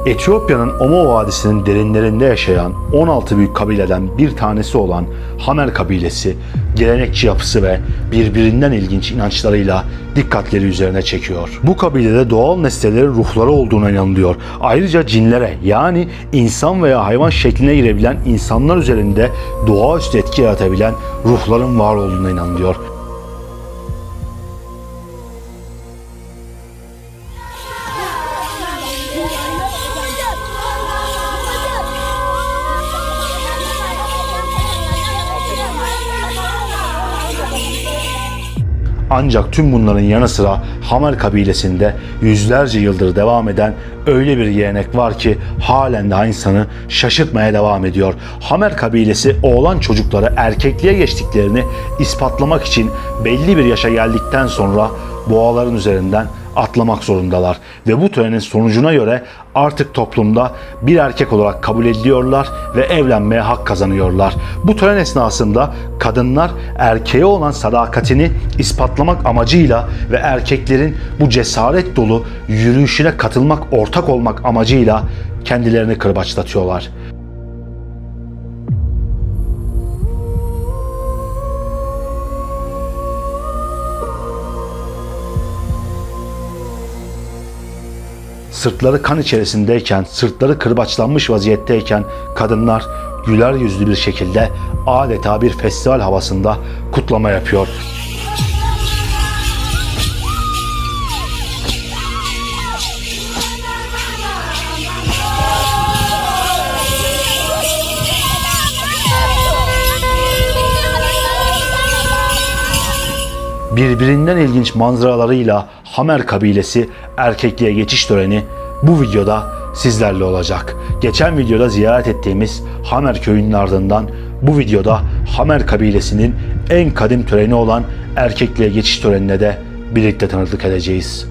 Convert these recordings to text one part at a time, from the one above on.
Etiyopya'nın Omo Vadisi'nin derinlerinde yaşayan 16 büyük kabileden bir tanesi olan Hamer kabilesi, gelenekçi yapısı ve birbirinden ilginç inançlarıyla dikkatleri üzerine çekiyor. Bu kabilede doğal nesnelerin ruhları olduğuna inanılıyor. Ayrıca cinlere, yani insan veya hayvan şekline girebilen insanlar üzerinde doğaüstü etki yaratabilen ruhların var olduğuna inanılıyor. Ancak tüm bunların yanı sıra Hamer kabilesinde yüzlerce yıldır devam eden öyle bir gelenek var ki halen daha insanı şaşırtmaya devam ediyor. Hamer kabilesi oğlan çocukları erkekliğe geçtiklerini ispatlamak için belli bir yaşa geldikten sonra boğaların üzerinden atlamak zorundalar ve bu törenin sonucuna göre artık toplumda bir erkek olarak kabul ediliyorlar ve evlenmeye hak kazanıyorlar. Bu tören esnasında kadınlar erkeğe olan sadakatini ispatlamak amacıyla ve erkeklerin bu cesaret dolu yürüyüşüne katılmak, ortak olmak amacıyla kendilerini kırbaçlatıyorlar. Sırtları kan içerisindeyken, sırtları kırbaçlanmış vaziyetteyken kadınlar güler yüzlü bir şekilde adeta bir festival havasında kutlama yapıyor. Birbirinden ilginç manzaralarıyla Hamer kabilesi erkekliğe geçiş töreni bu videoda sizlerle olacak. Geçen videoda ziyaret ettiğimiz Hamer köyünün ardından bu videoda Hamer kabilesinin en kadim töreni olan erkekliğe geçiş törenine de birlikte tanıklık edeceğiz.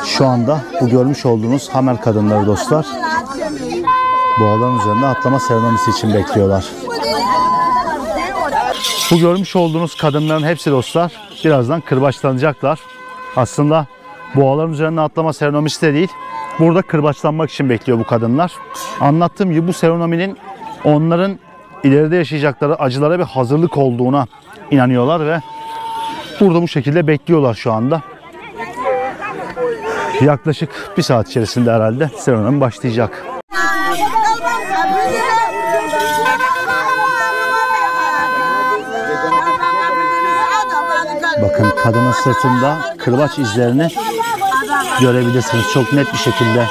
Şu anda bu görmüş olduğunuz Hamer kadınları dostlar, boğaların üzerinde atlama seremonisi için bekliyorlar. Bu görmüş olduğunuz kadınların hepsi dostlar birazdan kırbaçlanacaklar. Aslında boğaların üzerinde atlama seremonisi de değil, burada kırbaçlanmak için bekliyor bu kadınlar. Anlattığım gibi bu seremoninin onların ileride yaşayacakları acılara bir hazırlık olduğuna inanıyorlar ve burada bu şekilde bekliyorlar şu anda. Yaklaşık bir saat içerisinde herhalde seremoni başlayacak. Bakın kadının sırtında kırbaç izlerini görebilirsiniz çok net bir şekilde.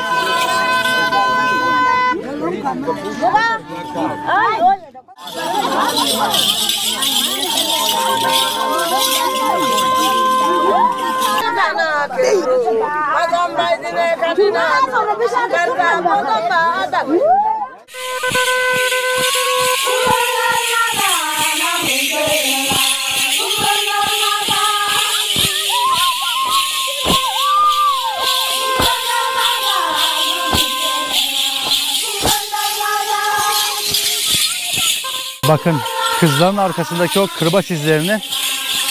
Bakın kızların arkasındaki o kırbaç izlerini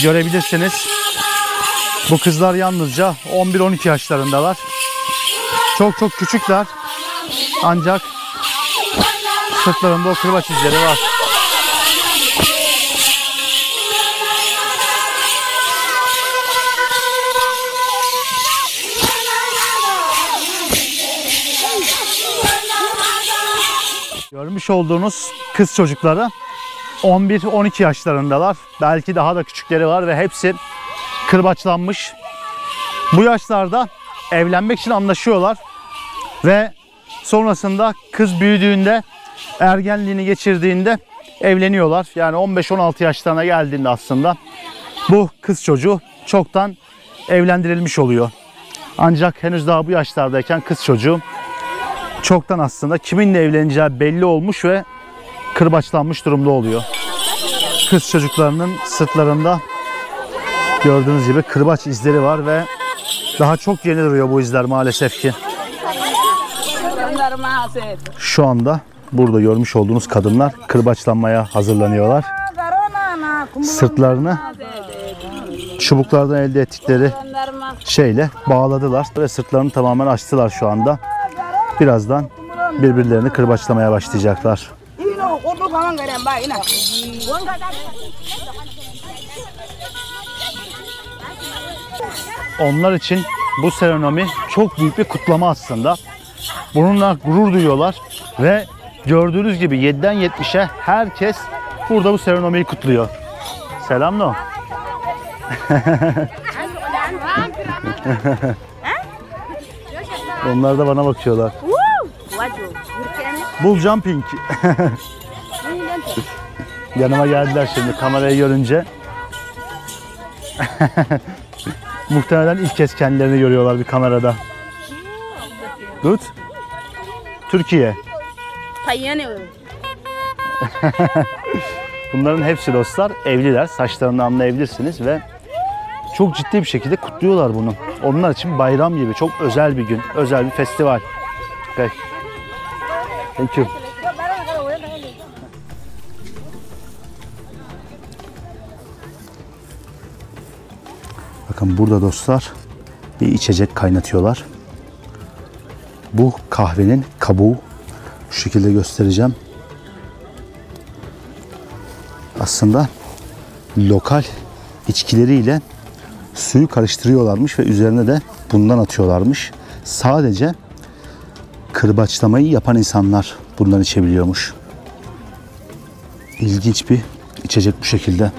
görebilirsiniz. Bu kızlar yalnızca 11-12 yaşlarındalar. Çok küçükler. Ancak sırtlarında o kırbaç izleri var. Görmüş olduğunuz kız çocukları 11-12 yaşlarındalar. Belki daha da küçükleri var ve hepsi kırbaçlanmış. Bu yaşlarda evlenmek için anlaşıyorlar ve sonrasında kız büyüdüğünde, ergenliğini geçirdiğinde evleniyorlar. Yani 15-16 yaşlarına geldiğinde aslında bu kız çocuğu çoktan evlendirilmiş oluyor. Ancak henüz daha bu yaşlardayken kız çocuğu çoktan aslında kiminle evleneceği belli olmuş ve kırbaçlanmış durumda oluyor. Kız çocuklarının sırtlarında gördüğünüz gibi kırbaç izleri var ve daha çok yeni duruyor bu izler maalesef ki. Şu anda burada görmüş olduğunuz kadınlar kırbaçlanmaya hazırlanıyorlar. Sırtlarını çubuklardan elde ettikleri şeyle bağladılar ve sırtlarını tamamen açtılar şu anda. Birazdan birbirlerini kırbaçlamaya başlayacaklar. Onlar için bu seremomi çok büyük bir kutlama aslında. Bununla gurur duyuyorlar ve gördüğünüz gibi 7'den 70'e herkes burada bu serenomiyi kutluyor. Selam no. Onlar da bana bakıyorlar. Bull jumping. Yanıma geldiler şimdi kamerayı görünce. Muhtemelen ilk kez kendilerini görüyorlar bir kamerada. Good. Türkiye. Bunların hepsi dostlar evliler. Saçlarını anlayabilirsiniz ve çok ciddi bir şekilde kutluyorlar bunu. Onlar için bayram gibi çok özel bir gün, özel bir festival. Okay. Thank you. Bakın burada dostlar bir içecek kaynatıyorlar. Bu kahvenin kabuğu. Şu şekilde göstereceğim. Aslında lokal içkileriyle suyu karıştırıyorlarmış ve üzerine de bundan atıyorlarmış. Sadece kırbaçlamayı yapan insanlar bundan içebiliyormuş. İlginç bir içecek bu şekilde.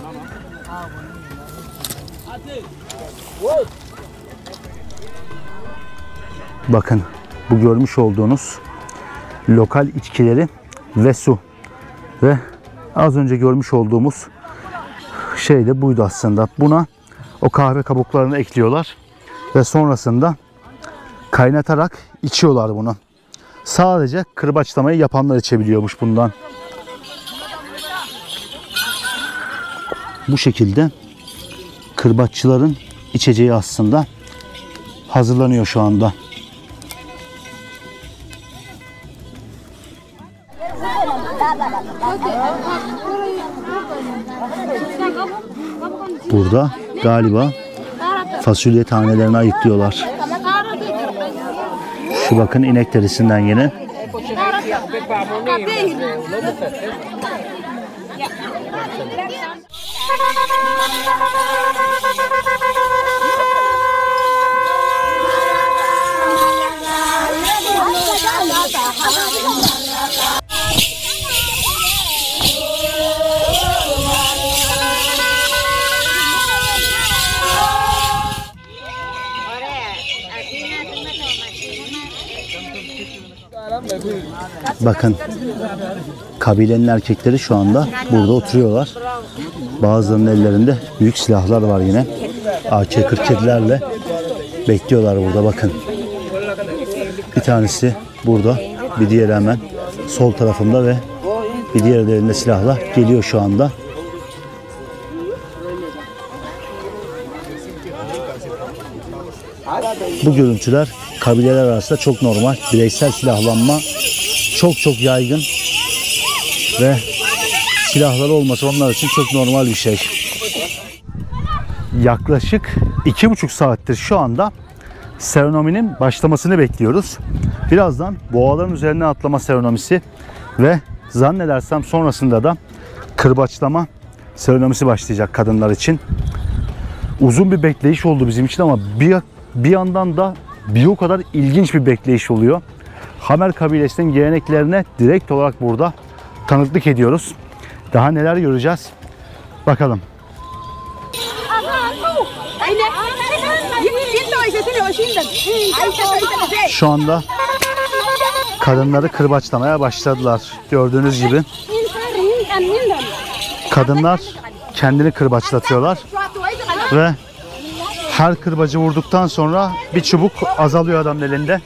Bakın bu görmüş olduğunuz lokal içkileri ve su. Ve az önce görmüş olduğumuz şey de buydu aslında. Buna o kahve kabuklarını ekliyorlar ve sonrasında kaynatarak içiyorlar bunu. Sadece kırbaçlamayı yapanlar içebiliyormuş bundan. Bu şekilde kırbaççıların içeceği aslında hazırlanıyor şu anda. Burada galiba fasulye tanelerini ayıklıyorlar. Şu bakın inek derisinden yine. Bakın kabilenin erkekleri şu anda burada oturuyorlar. Bazılarının ellerinde büyük silahlar var yine. AK-47'lerle bekliyorlar burada bakın. Bir tanesi burada, bir diğeri hemen sol tarafında ve bir diğeri de elinde silahla geliyor şu anda. Bu görüntüler kabileler arasında çok normal. Bireysel silahlanma çok yaygın ve silahları olması onlar için çok normal bir şey. Yaklaşık 2,5 saattir şu anda serenominin başlamasını bekliyoruz. Birazdan boğaların üzerine atlama serenomisi ve zannedersem sonrasında da kırbaçlama serenomisi başlayacak kadınlar için. Uzun bir bekleyiş oldu bizim için ama bir yandan da bir o kadar ilginç bir bekleyiş oluyor. Hamer kabilesinin geleneklerine direkt olarak burada tanıklık ediyoruz. Daha neler göreceğiz? Bakalım. Şu anda kadınları kırbaçlamaya başladılar. Gördüğünüz gibi. Kadınlar kendini kırbaçlatıyorlar ve her kırbacı vurduktan sonra bir çubuk azalıyor adamın elinde.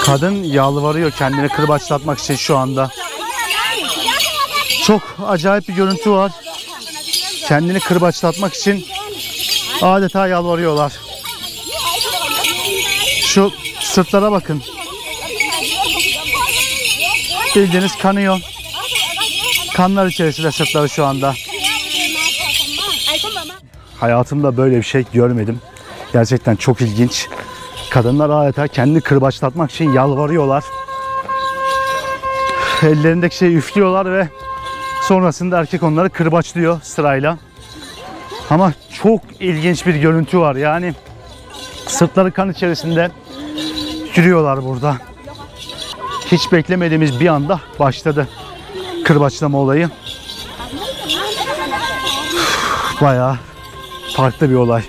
Kadın yalvarıyor kendini kırbaçlatmak için şu anda. Çok acayip bir görüntü var. Kendini kırbaçlatmak için adeta yalvarıyorlar. Şu sırtlara bakın. Bildiğiniz kanıyor. Kanlar içerisinde sırtları şu anda. Hayatımda böyle bir şey görmedim. Gerçekten çok ilginç. Kadınlar adeta kendini kırbaçlatmak için yalvarıyorlar. Ellerindeki şeyi üflüyorlar ve sonrasında erkek onları kırbaçlıyor sırayla. Ama çok ilginç bir görüntü var. Yani sırtları kan içerisinde yürüyorlar burada. Hiç beklemediğimiz bir anda başladı kırbaçlama olayı. Bayağı farklı bir olay.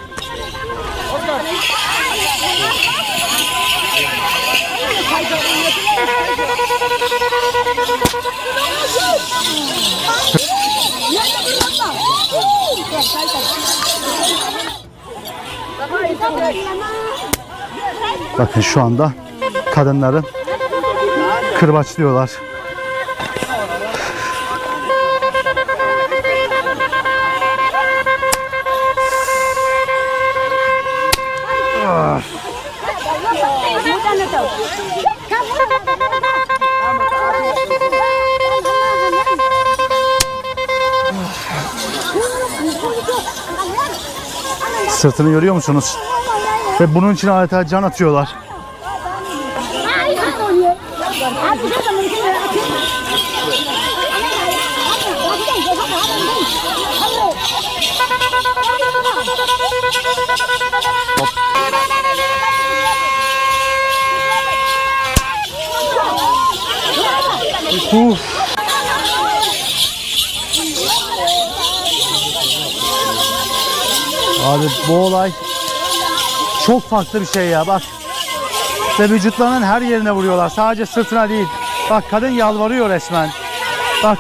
Bakın şu anda kadınları kırbaçlıyorlar. Sırtını görüyor musunuz? Ve bunun için adeta can atıyorlar. Abi bu olay çok farklı bir şey ya, bak. Ve vücutlarının her yerine vuruyorlar. Sadece sırtına değil. Bak kadın yalvarıyor resmen. Bak.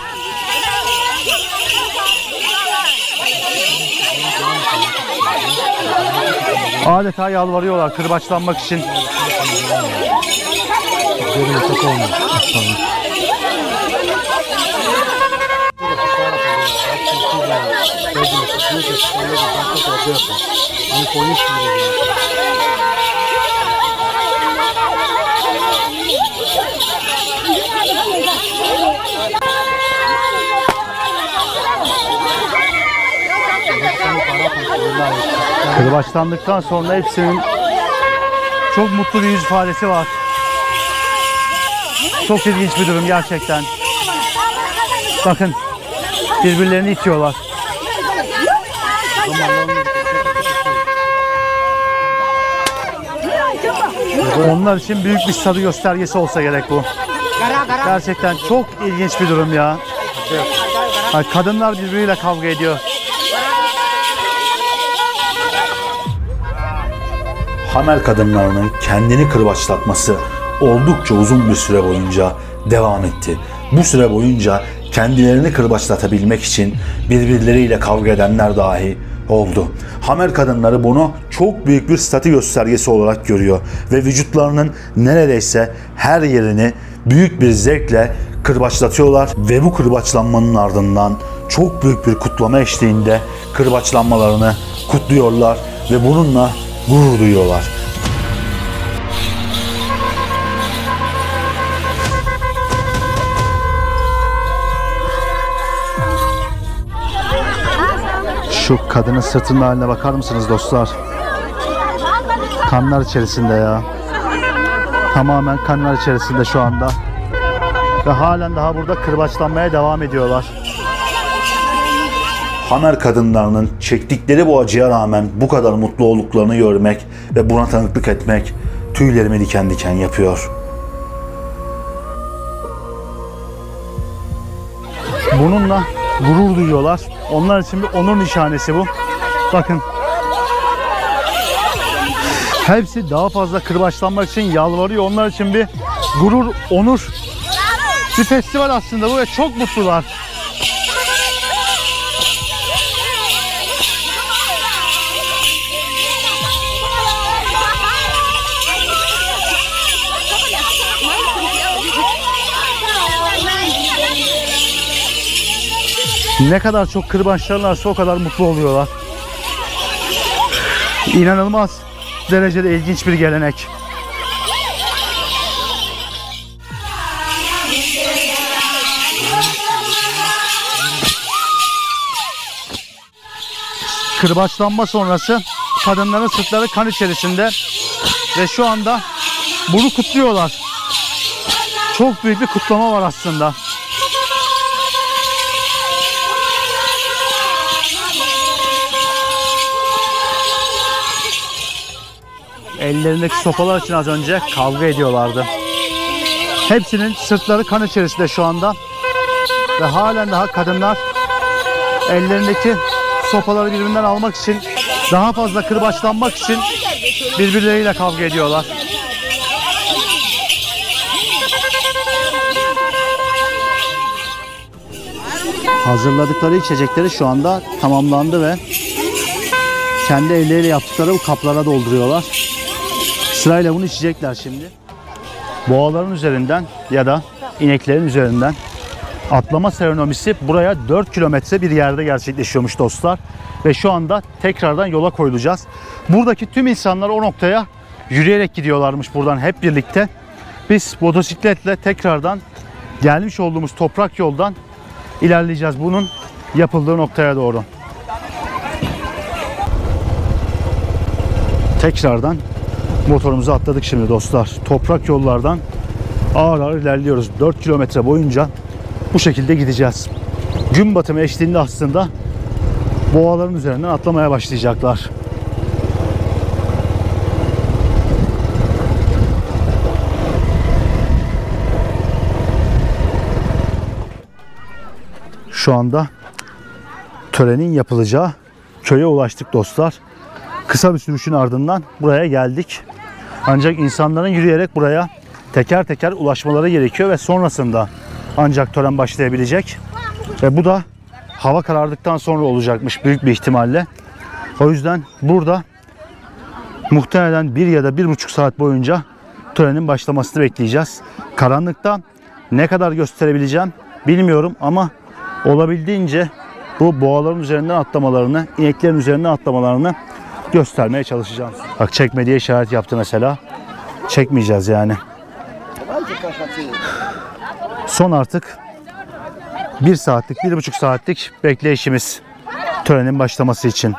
Adeta yalvarıyorlar kırbaçlanmak için. Kırbaçlandıktan sonra hepsinin çok mutlu bir yüz ifadesi var. Çok ilginç bir durum gerçekten. Bakın birbirlerini itiyorlar. Onlar için büyük bir statü göstergesi olsa gerek bu. Gerçekten çok ilginç bir durum ya. Kadınlar birbiriyle kavga ediyor. Hamer kadınlarının kendini kırbaçlatması oldukça uzun bir süre boyunca devam etti. Bu süre boyunca kendilerini kırbaçlatabilmek için birbirleriyle kavga edenler dahi oldu. Hamer kadınları bunu çok büyük bir statü göstergesi olarak görüyor ve vücutlarının neredeyse her yerini büyük bir zevkle kırbaçlatıyorlar ve bu kırbaçlanmanın ardından çok büyük bir kutlama eşliğinde kırbaçlanmalarını kutluyorlar ve bununla gurur duyuyorlar. Şu kadının sırtının haline bakar mısınız dostlar? Kanlar içerisinde ya. Tamamen kanlar içerisinde şu anda. Ve halen daha burada kırbaçlanmaya devam ediyorlar. Hamer kadınlarının çektikleri bu acıya rağmen bu kadar mutlu olduklarını görmek ve buna tanıklık etmek tüylerimi diken diken yapıyor. Bununla gurur duyuyorlar. Onlar için bir onur nişanesi bu. Bakın. Hepsi daha fazla kırbaçlanmak için yalvarıyor. Onlar için bir gurur, onur. Bir festival aslında bu ve çok mutlular. Ne kadar çok kırbaçlarlarsa o kadar mutlu oluyorlar. İnanılmaz derecede ilginç bir gelenek. Kırbaçlanma sonrası kadınların sırtları kan içerisinde ve şu anda bunu kutluyorlar. Çok büyük bir kutlama var aslında. Ellerindeki sopalar için az önce kavga ediyorlardı. Hepsinin sırtları kan içerisinde şu anda ve halen daha kadınlar ellerindeki sopaları birbirinden almak için, daha fazla kırbaçlanmak için birbirleriyle kavga ediyorlar. Hazırladıkları içecekleri şu anda tamamlandı ve kendi elleriyle yaptıkları bu kaplara dolduruyorlar. Sırayla bunu içecekler şimdi. Boğaların üzerinden ya da ineklerin üzerinden atlama seremonisi buraya 4 kilometre bir yerde gerçekleşiyormuş dostlar. Ve şu anda tekrardan yola koyulacağız. Buradaki tüm insanlar o noktaya yürüyerek gidiyorlarmış buradan hep birlikte. Biz motosikletle tekrardan gelmiş olduğumuz toprak yoldan ilerleyeceğiz bunun yapıldığı noktaya doğru. Tekrardan motorumuza atladık şimdi dostlar. Toprak yollardan ağır ağır ilerliyoruz. 4 kilometre boyunca bu şekilde gideceğiz. Gün batımı eşliğinde aslında boğaların üzerinden atlamaya başlayacaklar. Şu anda törenin yapılacağı köye ulaştık dostlar. Kısa bir sürüşün ardından buraya geldik. Ancak insanların yürüyerek buraya teker teker ulaşmaları gerekiyor ve sonrasında ancak tören başlayabilecek. Ve bu da hava karardıktan sonra olacakmış büyük bir ihtimalle. O yüzden burada muhtemelen 1 ya da 1,5 saat boyunca törenin başlamasını bekleyeceğiz. Karanlıkta ne kadar gösterebileceğim bilmiyorum ama olabildiğince bu boğaların üzerinden atlamalarını, ineklerin üzerinden atlamalarını göstermeye çalışacağım. Bak çekme diye işaret yaptı mesela. Çekmeyeceğiz yani. Son artık 1 saatlik, 1,5 saatlik bekleyişimiz törenin başlaması için.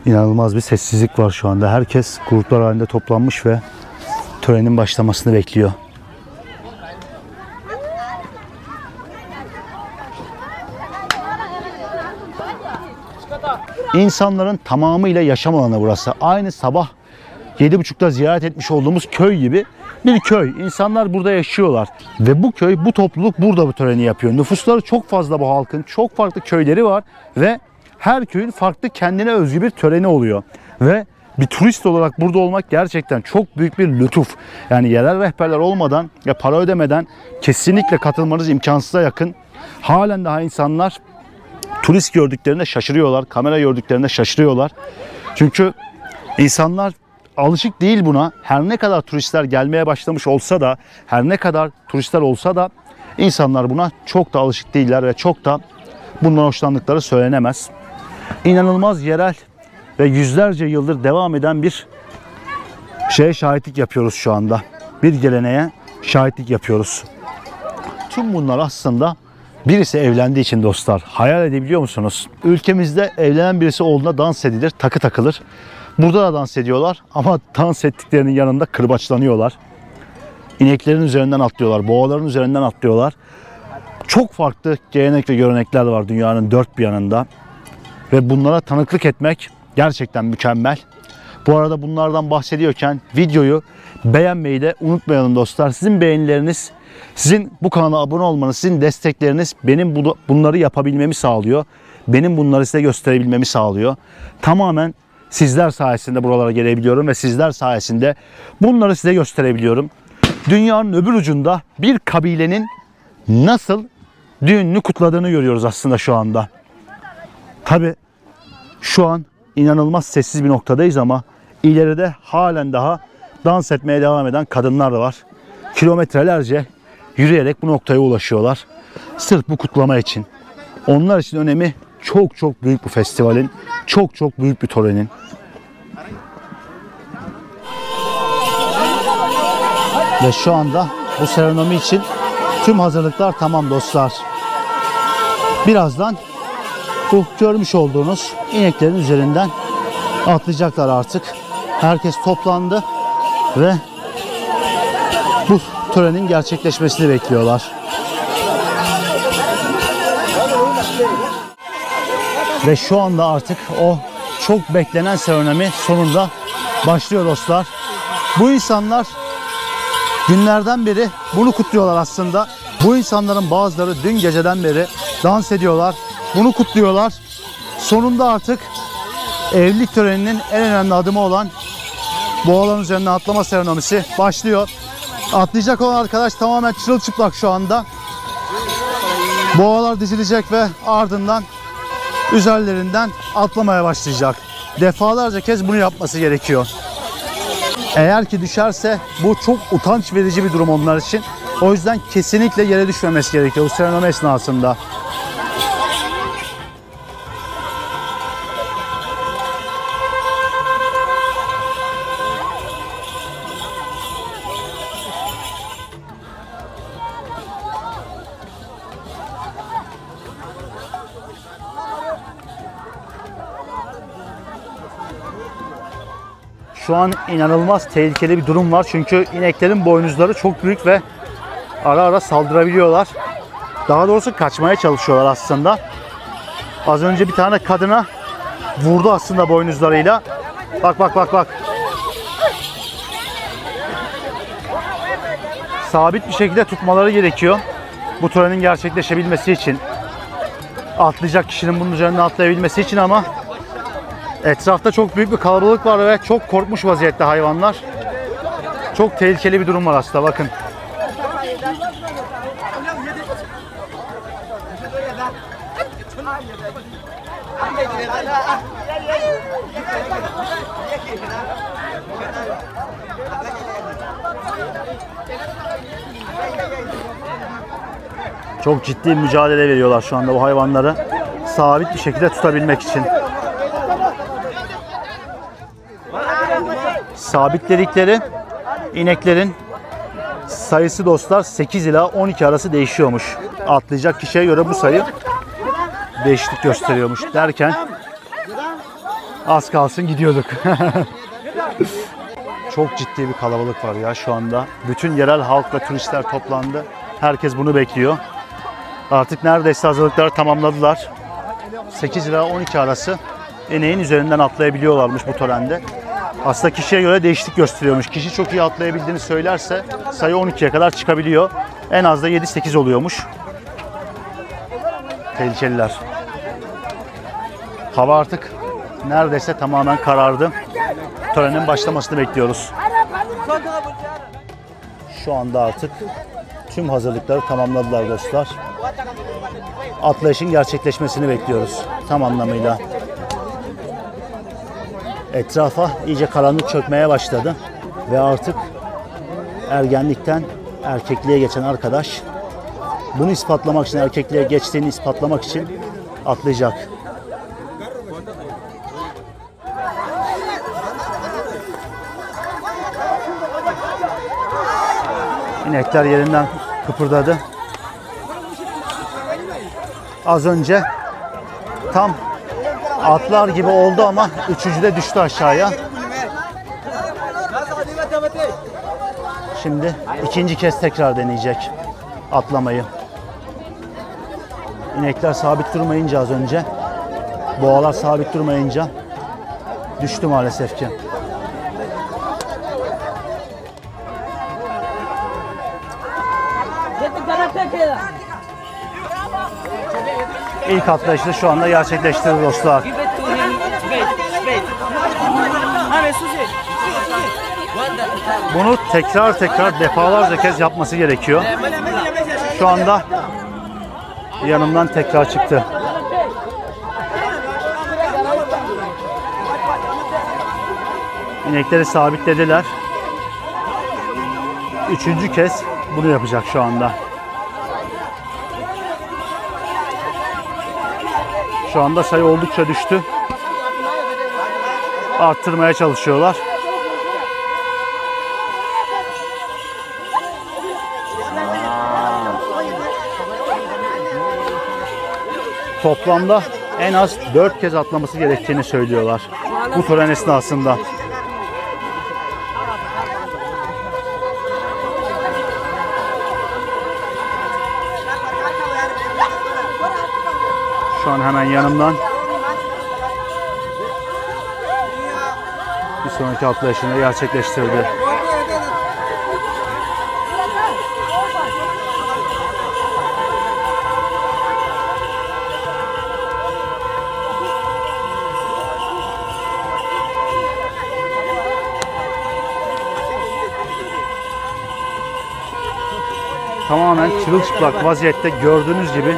İnanılmaz bir sessizlik var şu anda. Herkes gruplar halinde toplanmış ve törenin başlamasını bekliyor. İnsanların tamamıyla yaşam alanı burası. Aynı sabah 7.30'da ziyaret etmiş olduğumuz köy gibi bir köy. İnsanlar burada yaşıyorlar. Ve bu köy, bu topluluk burada bu töreni yapıyor. Nüfusları çok fazla bu halkın. Çok farklı köyleri var ve her köyün farklı kendine özgü bir töreni oluyor. Ve bir turist olarak burada olmak gerçekten çok büyük bir lütuf. Yani yerel rehberler olmadan ya para ödemeden kesinlikle katılmanız imkansıza yakın. Halen daha insanlar turist gördüklerinde şaşırıyorlar. Kamera gördüklerinde şaşırıyorlar. Çünkü insanlar alışık değil buna. Her ne kadar turistler gelmeye başlamış olsa da, her ne kadar turistler olsa da insanlar buna çok da alışık değiller ve çok da bundan hoşlandıkları söylenemez. İnanılmaz yerel ve yüzlerce yıldır devam eden bir şeye şahitlik yapıyoruz şu anda. Bir geleneğe şahitlik yapıyoruz. Tüm bunlar aslında birisi evlendiği için dostlar. Hayal edebiliyor musunuz? Ülkemizde evlenen birisi olduğunda dans edilir, takı takılır. Burada da dans ediyorlar ama dans ettiklerinin yanında kırbaçlanıyorlar. İneklerin üzerinden atlıyorlar, boğaların üzerinden atlıyorlar. Çok farklı gelenek ve görenekler var dünyanın dört bir yanında. Ve bunlara tanıklık etmek gerçekten mükemmel. Bu arada bunlardan bahsediyorken videoyu beğenmeyi de unutmayalım dostlar. Sizin beğenileriniz, sizin bu kanala abone olmanız, sizin destekleriniz benim bunları yapabilmemi sağlıyor. Benim bunları size gösterebilmemi sağlıyor. Tamamen sizler sayesinde buralara gelebiliyorum ve sizler sayesinde bunları size gösterebiliyorum. Dünyanın öbür ucunda bir kabilenin nasıl düğününü kutladığını görüyoruz aslında şu anda. Tabii şu an inanılmaz sessiz bir noktadayız ama ileride halen daha dans etmeye devam eden kadınlar var. Kilometrelerce yürüyerek bu noktaya ulaşıyorlar. Sırf bu kutlama için. Onlar için önemi çok çok büyük bu festivalin. Çok çok büyük bir törenin. Ve şu anda bu seremoni için tüm hazırlıklar tamam dostlar. Birazdan bu görmüş olduğunuz ineklerin üzerinden atlayacaklar artık. Herkes toplandı ve bu törenin gerçekleşmesini bekliyorlar. Ve şu anda artık o çok beklenen seremoni sonunda başlıyor dostlar. Bu insanlar günlerden beri bunu kutluyorlar aslında. Bu insanların bazıları dün geceden beri dans ediyorlar. Bunu kutluyorlar. Sonunda artık evlilik töreninin en önemli adımı olan boğaların üzerine atlama seremonisi başlıyor. Atlayacak olan arkadaş tamamen çırılçıplak şu anda. Boğalar dizilecek ve ardından üzerlerinden atlamaya başlayacak. Defalarca kez bunu yapması gerekiyor. Eğer ki düşerse bu çok utanç verici bir durum onlar için. O yüzden kesinlikle yere düşmemesi gerekiyor bu seremoni esnasında. Şu an inanılmaz tehlikeli bir durum var. Çünkü ineklerin boynuzları çok büyük ve ara ara saldırabiliyorlar. Daha doğrusu kaçmaya çalışıyorlar aslında. Az önce bir tane kadına vurdu aslında boynuzlarıyla. Bak bak bak bak. Sabit bir şekilde tutmaları gerekiyor. Bu törenin gerçekleşebilmesi için. Atlayacak kişinin bunun üzerine atlayabilmesi için ama etrafta çok büyük bir kalabalık var ve çok korkmuş vaziyette hayvanlar. Çok tehlikeli bir durum var aslında bakın. Çok ciddi mücadele veriyorlar şu anda bu hayvanları sabit bir şekilde tutabilmek için. Sabitledikleri ineklerin sayısı dostlar 8 ila 12 arası değişiyormuş. Atlayacak kişiye göre bu sayı değişiklik gösteriyormuş derken az kalsın gidiyorduk. Çok ciddi bir kalabalık var ya şu anda. Bütün yerel halk ve turistler toplandı. Herkes bunu bekliyor. Artık neredeyse hazırlıkları tamamladılar. 8 ila 12 arası ineğin üzerinden atlayabiliyorlarmış bu törende. Aslında kişiye göre değişiklik gösteriyormuş. Kişi çok iyi atlayabildiğini söylerse sayı 12'ye kadar çıkabiliyor. En az da 7-8 oluyormuş. Tehlikeliler. Hava artık neredeyse tamamen karardı. Törenin başlamasını bekliyoruz. Şu anda artık tüm hazırlıkları tamamladılar dostlar. Atlayışın gerçekleşmesini bekliyoruz tam anlamıyla. Etrafa iyice karanlık çökmeye başladı ve artık ergenlikten erkekliğe geçen arkadaş bunu ispatlamak için, erkekliğe geçtiğini ispatlamak için atlayacak. İnekler yerinden kıpırdadı. Az önce tam atlar gibi oldu ama üçüncüde düştü aşağıya. Şimdi ikinci kez tekrar deneyecek atlamayı. İnekler sabit durmayınca az önce, boğalar sabit durmayınca düştü maalesef ki. İlk atlayışı şu anda gerçekleştirdi dostlar. Bunu tekrar defalarca kez yapması gerekiyor. Şu anda yanımdan tekrar çıktı. İnekleri sabitlediler. Üçüncü kez bunu yapacak şu anda. Şu anda sayı oldukça düştü. Arttırmaya çalışıyorlar. Toplamda en az 4 kez atlaması gerektiğini söylüyorlar bu tören esnasında. Şu an hemen yanımdan bir sonraki atlayışını gerçekleştirdi. Tamamen çırılçıplak vaziyette gördüğünüz gibi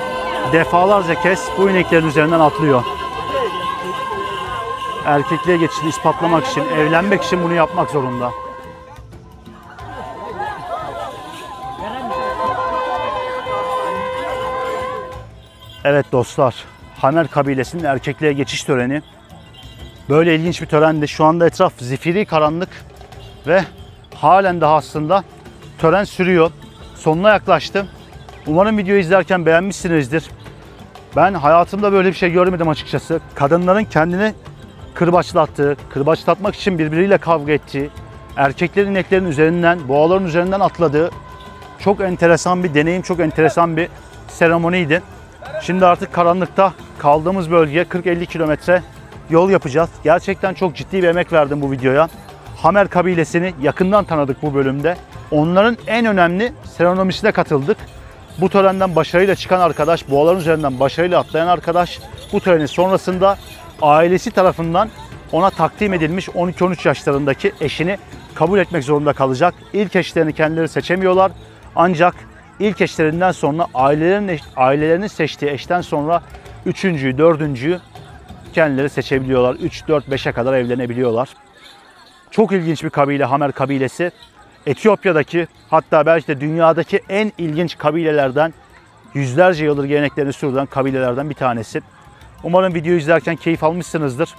defalarca kez bu ineklerin üzerinden atlıyor. Erkekliğe geçişini ispatlamak için, evlenmek için bunu yapmak zorunda. Evet dostlar, Hamer kabilesinin erkekliğe geçiş töreni. Böyle ilginç bir törendi. Şu anda etraf zifiri karanlık ve halen daha aslında tören sürüyor. Sonuna yaklaştım. Umarım videoyu izlerken beğenmişsinizdir. Ben hayatımda böyle bir şey görmedim açıkçası. Kadınların kendini kırbaçlattığı, kırbaçlatmak için birbiriyle kavga ettiği, erkeklerin ineklerin üzerinden, boğaların üzerinden atladığı çok enteresan bir deneyim, çok enteresan bir seremoniydi. Şimdi artık karanlıkta kaldığımız bölgeye 40-50 kilometre yol yapacağız. Gerçekten çok ciddi bir emek verdim bu videoya. Hamer kabilesini yakından tanıdık bu bölümde. Onların en önemli seremonisine katıldık. Bu törenden başarıyla çıkan arkadaş, boğaların üzerinden başarıyla atlayan arkadaş bu törenin sonrasında ailesi tarafından ona takdim edilmiş 12-13 yaşlarındaki eşini kabul etmek zorunda kalacak. İlk eşlerini kendileri seçemiyorlar. Ancak ilk eşlerinden sonra ailelerinin seçtiği eşten sonra üçüncüyü, dördüncüyü kendileri seçebiliyorlar. 3, 4, 5'e kadar evlenebiliyorlar. Çok ilginç bir kabile Hamer kabilesi. Etiyopya'daki, hatta belki de dünyadaki en ilginç kabilelerden, yüzlerce yıldır geleneklerini sürdüren kabilelerden bir tanesi. Umarım videoyu izlerken keyif almışsınızdır.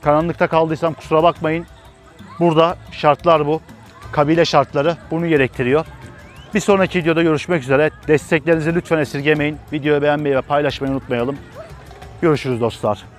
Karanlıkta kaldıysam kusura bakmayın. Burada şartlar bu. Kabile şartları bunu gerektiriyor. Bir sonraki videoda görüşmek üzere. Desteklerinizi lütfen esirgemeyin. Videoyu beğenmeyi ve paylaşmayı unutmayalım. Görüşürüz dostlar.